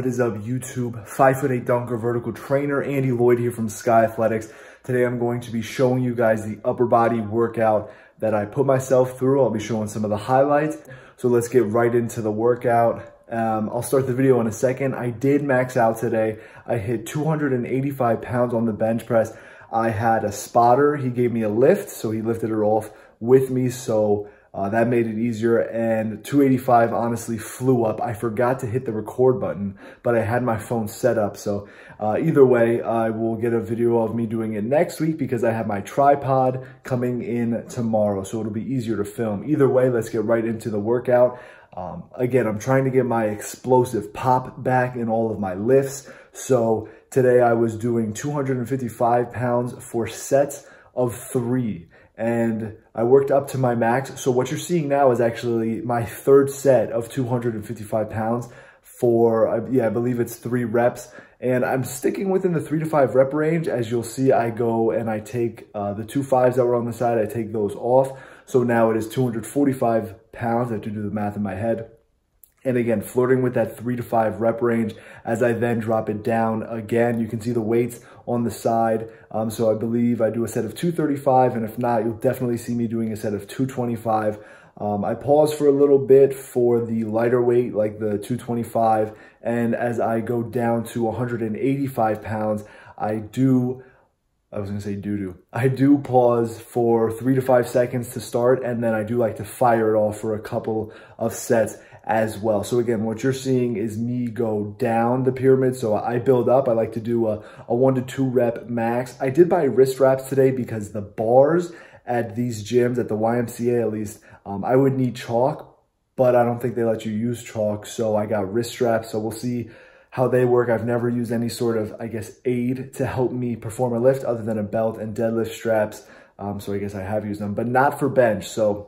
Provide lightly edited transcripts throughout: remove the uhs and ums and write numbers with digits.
What is up, YouTube? 5'8" dunker vertical trainer, Andy Lloyd here from Sky Athletics. Today I'm going to be showing you guys the upper body workout that I put myself through. I'll be showing some of the highlights. So let's get right into the workout. I'll start the video in a second. I did max out today. I hit 285 pounds on the bench press. I had a spotter. He gave me a lift, so he lifted it off with me. So that made it easier, and 285 honestly flew up. I forgot to hit the record button, but I had my phone set up. So either way, I will get a video of me doing it next week because I have my tripod coming in tomorrow, so it'll be easier to film. Either way, let's get right into the workout. Again, I'm trying to get my explosive pop back in all of my lifts. So today I was doing 255 pounds for sets of 3. And I worked up to my max. So what you're seeing now is actually my third set of 255 pounds for, I believe it's 3 reps. And I'm sticking within the 3 to 5 rep range. As you'll see, I go and I take the 2 5s that were on the side, I take those off. So now it is 245 pounds. I have to do the math in my head. And again, flirting with that 3 to 5 rep range as I then drop it down again. You can see the weights on the side. So I believe I do a set of 235, and if not, you'll definitely see me doing a set of 225. I pause for a little bit for the lighter weight, like the 225. And as I go down to 185 pounds, I do pause for 3 to 5 seconds to start, and then I do like to fire it off for a couple of sets as well. So again, what you're seeing is me go down the pyramid. So I build up. I like to do a 1 to 2 rep max. I did buy wrist wraps today because the bars at these gyms, at the YMCA at least, I would need chalk, but I don't think they let you use chalk. So I got wrist straps. So we'll see how they work. I've never used any sort of, aid to help me perform a lift other than a belt and deadlift straps. So I guess I have used them, but not for bench. So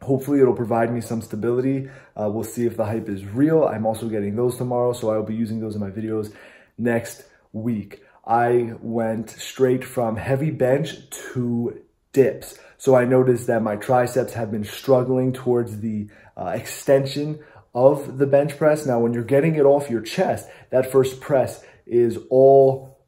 hopefully it'll provide me some stability. We'll see if the hype is real. I'm also getting those tomorrow, so I will be using those in my videos next week. I went straight from heavy bench to dips. So I noticed that my triceps have been struggling towards the extension of the bench press. Now, when you're getting it off your chest, that first press is all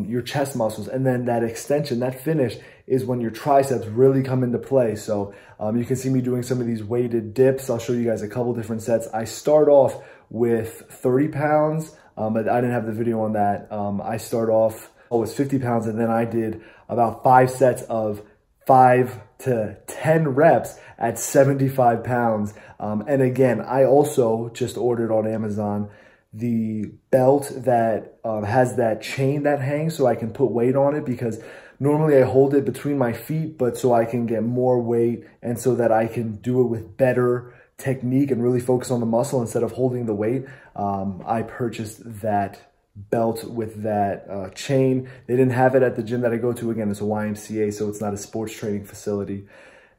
your chest muscles, and then that extension, that finish, is when your triceps really come into play. So you can see me doing some of these weighted dips. I'll show you guys a couple different sets. I start off with 30 pounds, but I didn't have the video on that. I start off with 50 pounds, and then I did about 5 sets of 5 to 10 reps at 75 pounds. And again, I also just ordered on Amazon the belt that has that chain that hangs so I can put weight on it, because normally I hold it between my feet, but so I can get more weight and so that I can do it with better technique and really focus on the muscle instead of holding the weight. I purchased that belt with that chain. They didn't have it at the gym that I go to. Again, it's a YMCA, so it's not a sports training facility.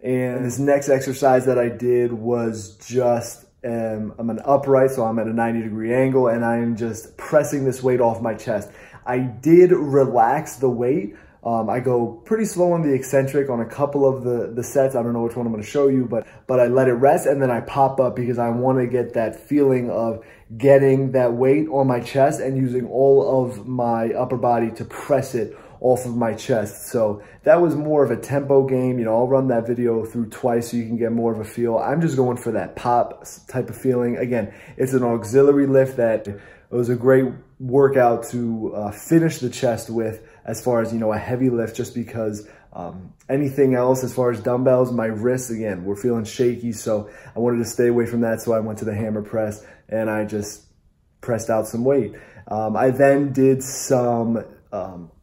And this next exercise that I did was just, I'm an upright, so I'm at a 90-degree angle, and I'm just pressing this weight off my chest. I did relax the weight. I go pretty slow on the eccentric on a couple of the sets. I don't know which one I'm going to show you, but I let it rest, and then I pop up because I want to get that feeling of getting that weight on my chest and using all of my upper body to press it off of my chest. So that was more of a tempo game. You know, I'll run that video through twice so you can get more of a feel. I'm just going for that pop type of feeling. Again, it's an auxiliary lift that it was a great workout to finish the chest with, as far as, a heavy lift, just because anything else as far as dumbbells, my wrists, again, were feeling shaky. So I wanted to stay away from that. So I went to the hammer press and I just pressed out some weight. I then did some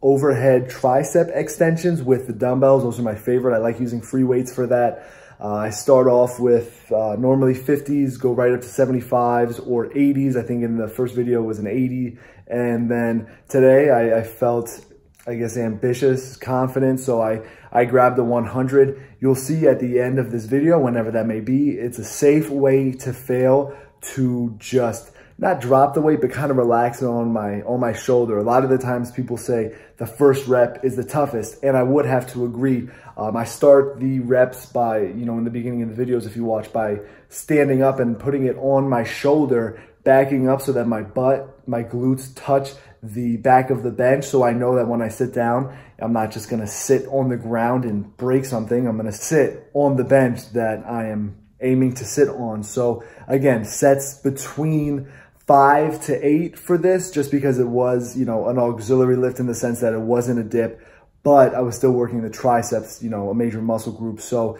overhead tricep extensions with the dumbbells. Those are my favorite. I like using free weights for that. I start off with normally 50s, go right up to 75s or 80s. I think in the first video was an 80. And then today I felt, ambitious, confident. So I grabbed the 100. You'll see at the end of this video, whenever that may be, it's a safe way to fail, to just not drop the weight, but kind of relax it on my shoulder. A lot of the times people say the first rep is the toughest, and I would have to agree. I start the reps by, in the beginning of the videos, if you watch, by standing up and putting it on my shoulder, backing up so that my butt, my glutes touch the back of the bench, so I know that when I sit down, I'm not just gonna sit on the ground and break something. I'm gonna sit on the bench that I am aiming to sit on. So again, sets between 5 to 8 for this, just because it was, you know, an auxiliary lift in the sense that it wasn't a dip, but I was still working the triceps, you know, a major muscle group. So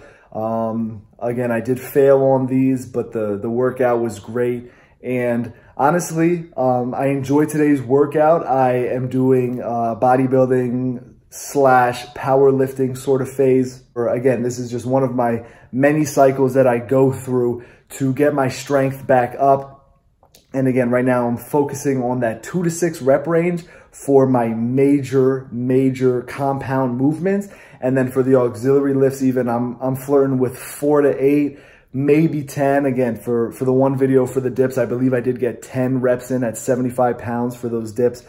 again, I did fail on these, but the workout was great. And honestly, I enjoyed today's workout. I am doing bodybuilding / powerlifting sort of phase. Or again, this is just one of my many cycles that I go through to get my strength back up. And again, right now I'm focusing on that 2 to 6 rep range for my major compound movements. And then for the auxiliary lifts, even I'm flirting with 4 to 8, maybe 10. Again, for the one video for the dips, I believe I did get 10 reps in at 75 pounds for those dips.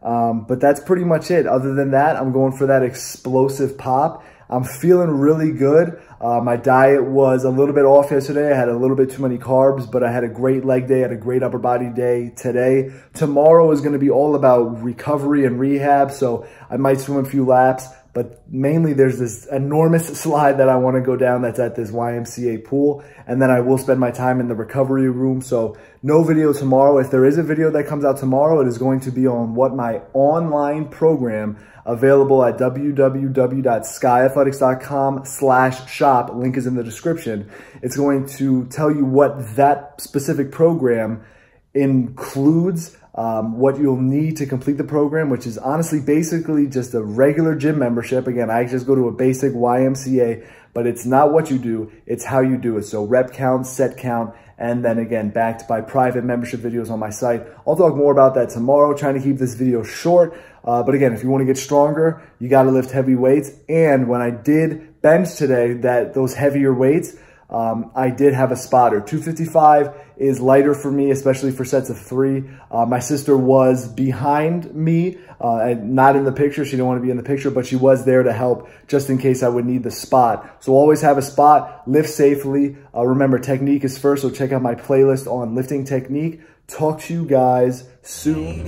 But that's pretty much it. Other than that, I'm going for that explosive pop. I'm feeling really good. My diet was a little bit off yesterday. I had a little bit too many carbs, but I had a great leg day, had a great upper body day today. Tomorrow is going to be all about recovery and rehab, so I might swim a few laps. But mainly there's this enormous slide that I want to go down that's at this YMCA pool. And then I will spend my time in the recovery room. So no video tomorrow. If there is a video that comes out tomorrow, it is going to be on what my online program available at www.skyathletics.com/shop. Link is in the description. It's going to tell you what that specific program includes, what you'll need to complete the program, which is honestly basically just a regular gym membership. Again, I just go to a basic YMCA, but it's not what you do, it's how you do it. So rep count, set count, and then again, backed by private membership videos on my site. I'll talk more about that tomorrow, trying to keep this video short. But again, if you want to get stronger, you got to lift heavy weights. And when I did bench today, those heavier weights, I did have a spotter. 255 is lighter for me, especially for sets of 3. My sister was behind me, not in the picture. She didn't want to be in the picture, but she was there to help just in case I would need the spot. So always have a spot, lift safely. Remember, technique is first, so check out my playlist on lifting technique. Talk to you guys soon.